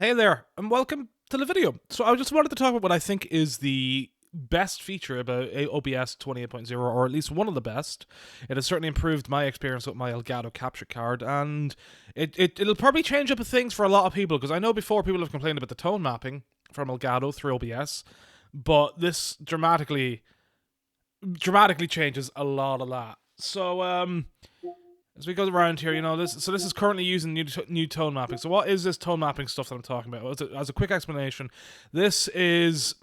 Hey there, and welcome to the video. So I just wanted to talk about what I think is the best feature about OBS 28.0, or at least one of the best. It has certainly improved my experience with my Elgato capture card, and it'll probably change up things for a lot of people, because I know before people have complained about the tone mapping from Elgato through OBS, but this dramatically changes a lot of that. So as we go around here, this is currently using new tone mapping. So what is this tone mapping stuff that I'm talking about? As a quick explanation, this is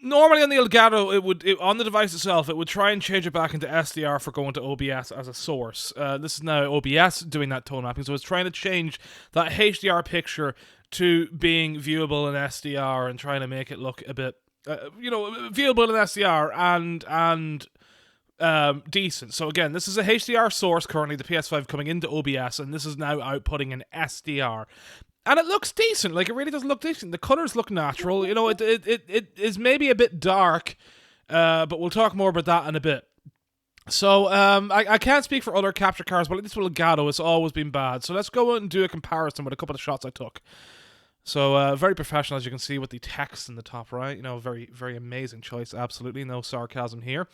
normally on the Elgato, on the device itself, it would try and change it back into SDR for going to OBS as a source. This is now OBS doing that tone mapping, so it's trying to change that HDR picture to being viewable in SDR and trying to make it look a bit, viewable in SDR and decent. So again, this is a HDR source currently, the PS5 coming into OBS, and this is now outputting an SDR. And it looks decent, like it really does look decent. The colors look natural, it is maybe a bit dark, but we'll talk more about that in a bit. So, I can't speak for other capture cards, but at least with Elgato, it's always been bad. So let's go and do a comparison with a couple of shots I took. So, very professional, as you can see, with the text in the top right. Very, very amazing choice, absolutely. No sarcasm here.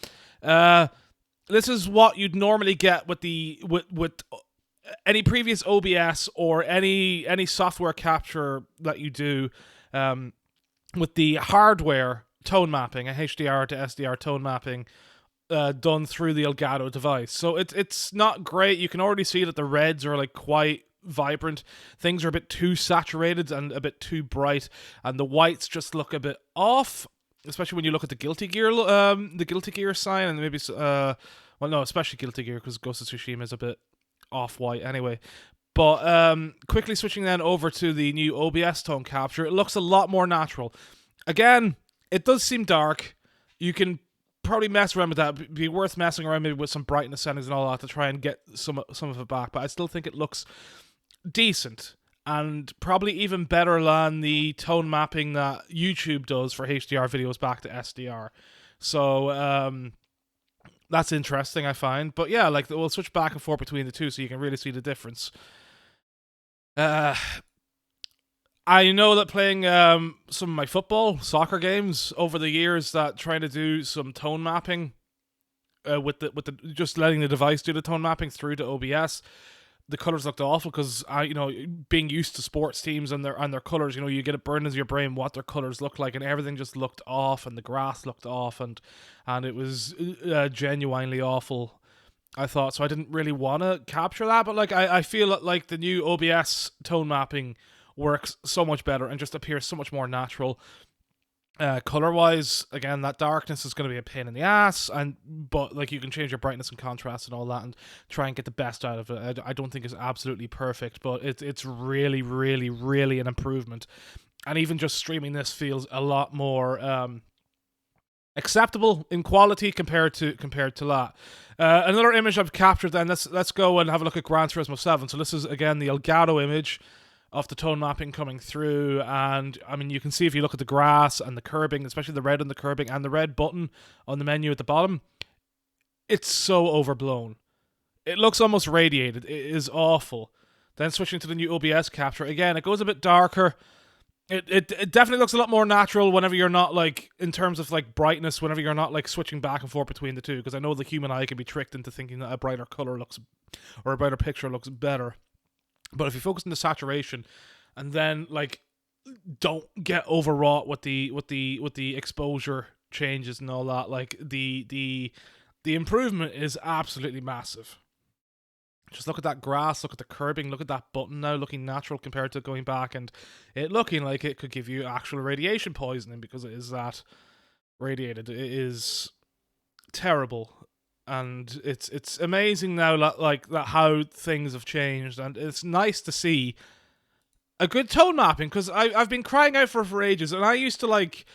This is what you'd normally get with any previous OBS or any software capture that you do with the hardware tone mapping, a HDR to SDR tone mapping done through the Elgato device. So it's not great. You can already see that the reds are like quite vibrant. Things are a bit too saturated and a bit too bright, and the whites just look a bit off, especially when you look at the Guilty Gear sign, and maybe especially Guilty Gear, because Ghost of Tsushima is a bit off-white anyway. But quickly switching then over to the new OBS tone capture, it looks a lot more natural. Again, it does seem dark. You can probably mess around with that. It'd be worth messing around maybe with some brightness settings and all that to try and get some of it back. But I still think it looks decent, and probably even better than the tone mapping that YouTube does for HDR videos back to SDR. So that's interesting, I find. But yeah, like we'll switch back and forth between the two so you can really see the difference. I know that playing some of my soccer games over the years, that trying to do some tone mapping with the just letting the device do the tone mapping through to OBS, the colors looked awful, because being used to sports teams and their colors, you get it burned into your brain what their colors look like, and everything just looked off, and the grass looked off, and it was genuinely awful, I thought. So I didn't really want to capture that, but like I feel like the new OBS tone mapping works so much better and just appears so much more natural. Color-wise, again, that darkness is going to be a pain in the ass, but like you can change your brightness and contrast and all that, and try and get the best out of it. I don't think it's absolutely perfect, but it's really, really, really an improvement. And even just streaming this feels a lot more acceptable in quality compared to that. Another image I've captured. Then let's go and have a look at Gran Turismo 7. So this is again the Elgato image of the tone mapping coming through, and I mean you can see if you look at the grass and the curbing, especially the red on the curbing and the red button on the menu at the bottom, it's so overblown. It looks almost radiated. It is awful. Then switching to the new OBS capture, again it goes a bit darker. It definitely looks a lot more natural whenever you're not, like, in terms of like brightness, whenever you're not like switching back and forth between the two, because I know the human eye can be tricked into thinking that a brighter color looks, or a brighter picture looks better. But if you focus on the saturation, and then like don't get overwrought with the exposure changes and all that, like the improvement is absolutely massive. Just look at that grass, look at the curbing, look at that button now looking natural compared to going back and it looking like it could give you actual radiation poisoning, because it is that radiated. It is terrible. And it's amazing now, like that, how things have changed, and it's nice to see a good tone mapping, because I've been crying out for ages, and I used to like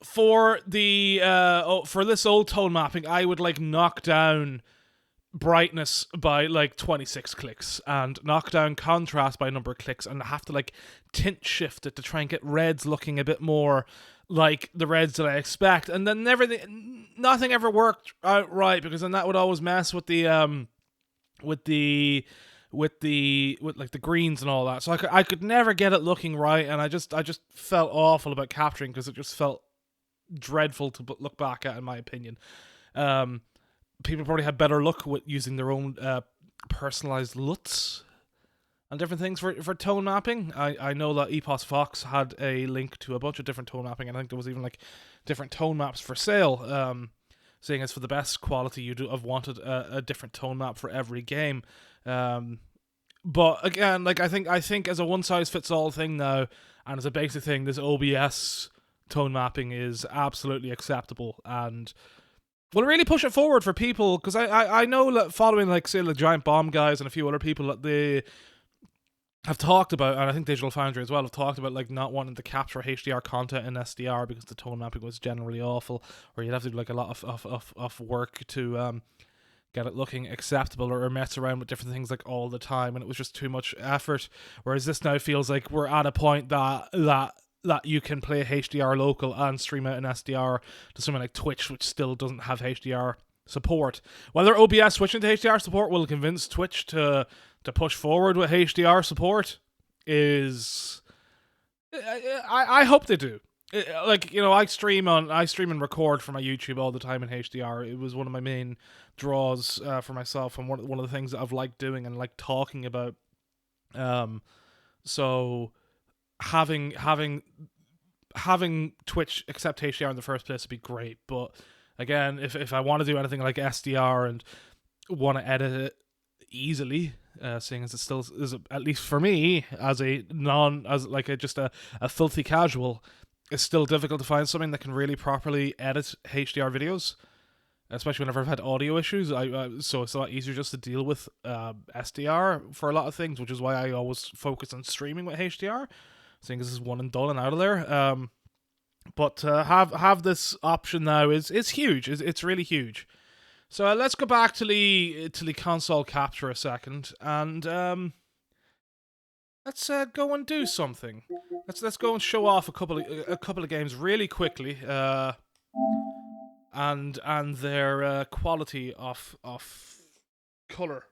for this old tone mapping, I would like knock down brightness by like 26 clicks and knock down contrast by a number of clicks, and have to like tint shift it to try and get reds looking a bit more like the reds that I expect, and then nothing ever worked out right, because then that would always mess with the with like the greens and all that. So I could never get it looking right, and I just felt awful about capturing because it just felt dreadful to look back at, in my opinion. People probably had better luck with using their own personalized LUTs and different things for tone mapping. I know that Epos Fox had a link to a bunch of different tone mapping, and I think there was even like different tone maps for sale. Seeing as for the best quality, you'd have wanted a different tone map for every game. But again, like I think as a one size fits all thing now, and as a basic thing, this OBS tone mapping is absolutely acceptable and will really push it forward for people, because I know that following, like, say, the Giant Bomb guys and a few other people, that they have talked about, and I think Digital Foundry as well, have talked about, like, not wanting to capture HDR content in SDR because the tone mapping was generally awful, or you'd have to do, like, a lot of work to get it looking acceptable, or mess around with different things, like, all the time, and it was just too much effort. Whereas this now feels like we're at a point that you can play HDR local and stream out in SDR to something like Twitch, which still doesn't have HDR support. Whether OBS switching to HDR support will convince Twitch to push forward with HDR support is... I hope they do. Like, you know, I stream and record for my YouTube all the time in HDR. It was one of my main draws for myself, and one of the things that I've liked doing and liked talking about. So having Twitch accept HDR in the first place would be great. But again, if I want to do anything like SDR and want to edit it easily, seeing as it still is, at least for me, as a filthy casual, it's still difficult to find something that can really properly edit HDR videos, especially whenever I've had audio issues. So it's a lot easier just to deal with SDR for a lot of things, which is why I always focus on streaming with HDR, seeing as this is one and done and out of there. But to have this option now is huge. It's really huge. So let's go back to the console capture a second, and let's go and do something. Let's go and show off a couple of games really quickly, and their quality of color.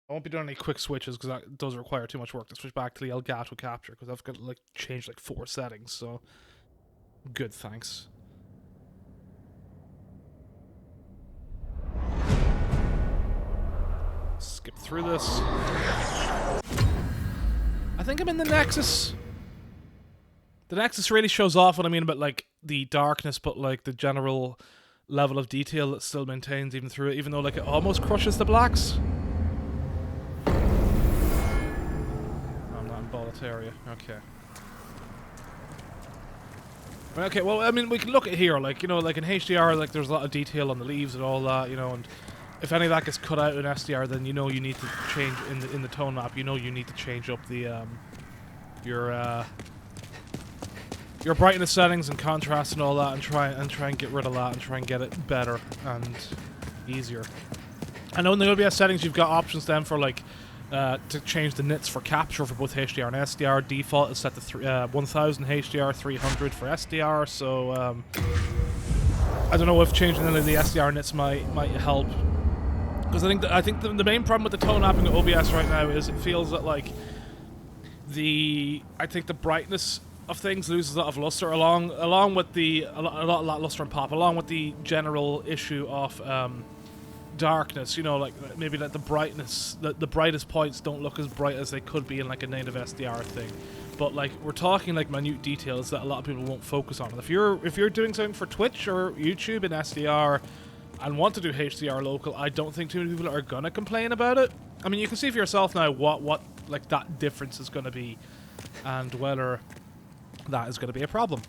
I won't be doing any quick switches because that does require too much work to switch back to the Elgato capture, because I've got to like change like 4 settings. So good, thanks. Skip through this. I think I'm in the Nexus. The Nexus really shows off what I mean about like the darkness, but like the general level of detail that still maintains even through it, even though like it almost crushes the blacks. I'm not in Boletaria. Okay. Okay, well, I mean, we can look at here, like, you know, like in HDR, like there's a lot of detail on the leaves and all that, you know, and if any of that gets cut out in SDR, then you know you need to change in the tone map. You know you need to change up the your brightness settings and contrast and all that, and try and get rid of that and try and get it better and easier. I know in the OBS settings you've got options then for like to change the nits for capture for both HDR and SDR. Default is set to 1000 HDR, 300 for SDR. So I don't know if changing any of the SDR nits might help. Because I think the main problem with the tone mapping of OBS right now is it feels that like the brightness of things loses a lot of luster along with a lot luster and pop, along with the general issue of darkness. You know, like maybe that the brightness, the brightest points don't look as bright as they could be in like a native SDR thing. But like we're talking like minute details that a lot of people won't focus on. And if you're doing something for Twitch or YouTube in SDR and want to do HDR local, I don't think too many people are gonna complain about it. I mean, you can see for yourself now what like that difference is gonna be, and whether that is gonna be a problem.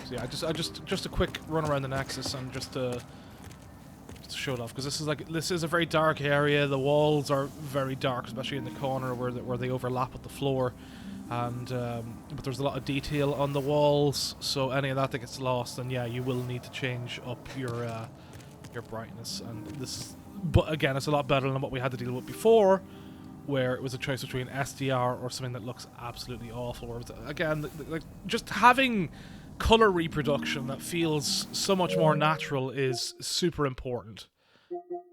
So yeah, just a quick run around the Nexus and just to show it off, because this is a very dark area. The walls are very dark, especially in the corner where they overlap with the floor. And but there's a lot of detail on the walls, so any of that gets lost, then yeah, you will need to change up your brightness. And this, but again, it's a lot better than what we had to deal with before, where it was a choice between SDR or something that looks absolutely awful. Or again, like just having color reproduction that feels so much more natural is super important.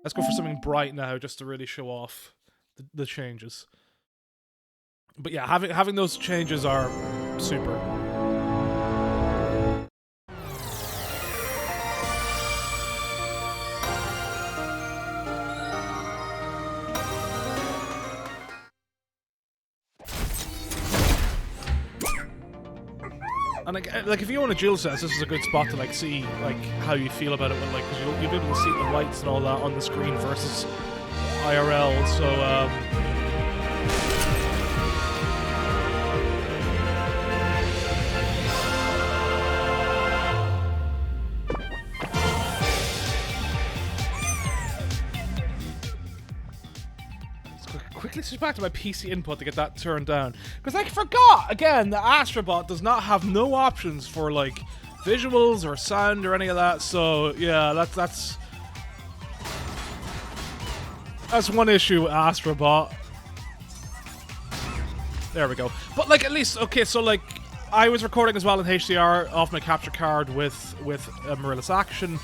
Let's go for something bright now, just to really show off the changes. But yeah, having those changes are super. And like if you own a dual set, this is a good spot to like see like how you feel about it, when like, because you'll be able to see the lights and all that on the screen versus IRL. So quickly switch back to my PC input to get that turned down, because I forgot again the Astrobot does not have no options for like visuals or sound or any of that. So yeah, that's one issue with Astrobot. There we go. But like at least okay, so like I was recording as well in HDR off my capture card with Mirrorless Action.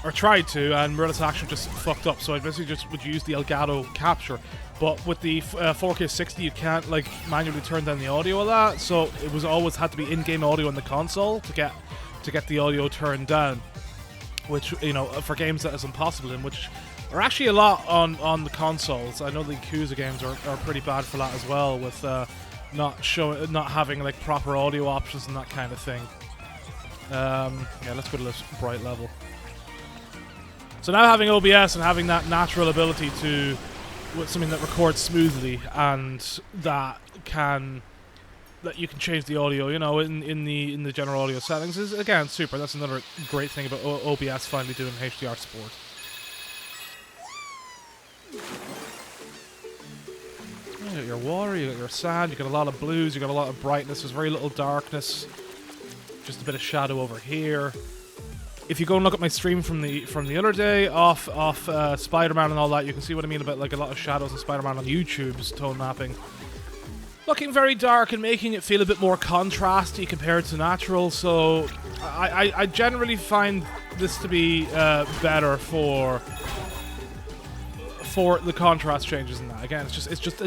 Or tried to, and Mirrorless Action just fucked up, so I basically just would use the Elgato capture. But with the 4K 60, you can't like manually turn down the audio of that, so it was always had to be in-game audio on the console to get the audio turned down. Which, you know, for games that is impossible in, which are actually a lot on the consoles. I know the Yakuza games are pretty bad for that as well, with not having like proper audio options and that kind of thing. Yeah, let's go to this bright level. So now having OBS and having that natural ability to, with something that records smoothly and that you can change the audio, you know, in the general audio settings is again super. That's another great thing about OBS finally doing HDR support. You got your water, you got your sand, you got a lot of blues, you got a lot of brightness. There's very little darkness, just a bit of shadow over here. If you go and look at my stream from the other day off Spider-Man and all that, you can see what I mean about like a lot of shadows in Spider-Man on YouTube's tone mapping. Looking very dark and making it feel a bit more contrasty compared to natural. So I generally find this to be better for the contrast changes in that. Again, it's just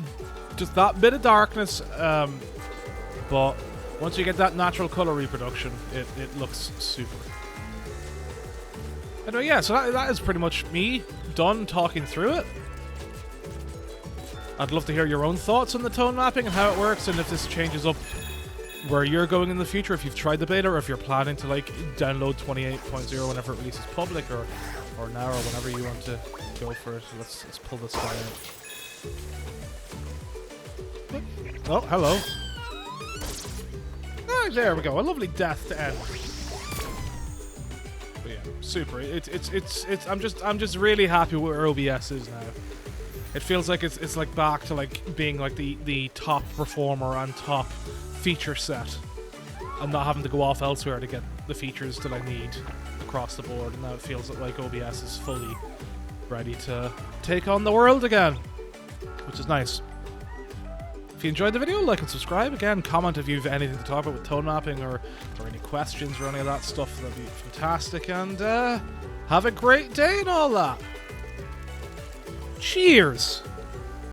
that bit of darkness, but once you get that natural color reproduction, it looks super. Anyway, yeah, so that is pretty much me done talking through it. I'd love to hear your own thoughts on the tone mapping and how it works, and if this changes up where you're going in the future, if you've tried the beta, or if you're planning to like download 28.0 whenever it releases public, or now, or whenever you want to go for it. So let's pull this guy out. Oh, hello. Oh, there we go. A lovely death to end. But yeah, super. I'm just really happy with where OBS is now. It feels like it's like back to like being like the top performer and top feature set, and not having to go off elsewhere to get the features that I need across the board. And now it feels like OBS is fully ready to take on the world again, which is nice. If you enjoyed the video, like and subscribe. Again, comment if you've anything to talk about with tone mapping, or any questions or any of that stuff. That'd be fantastic. And have a great day and all that. Cheers!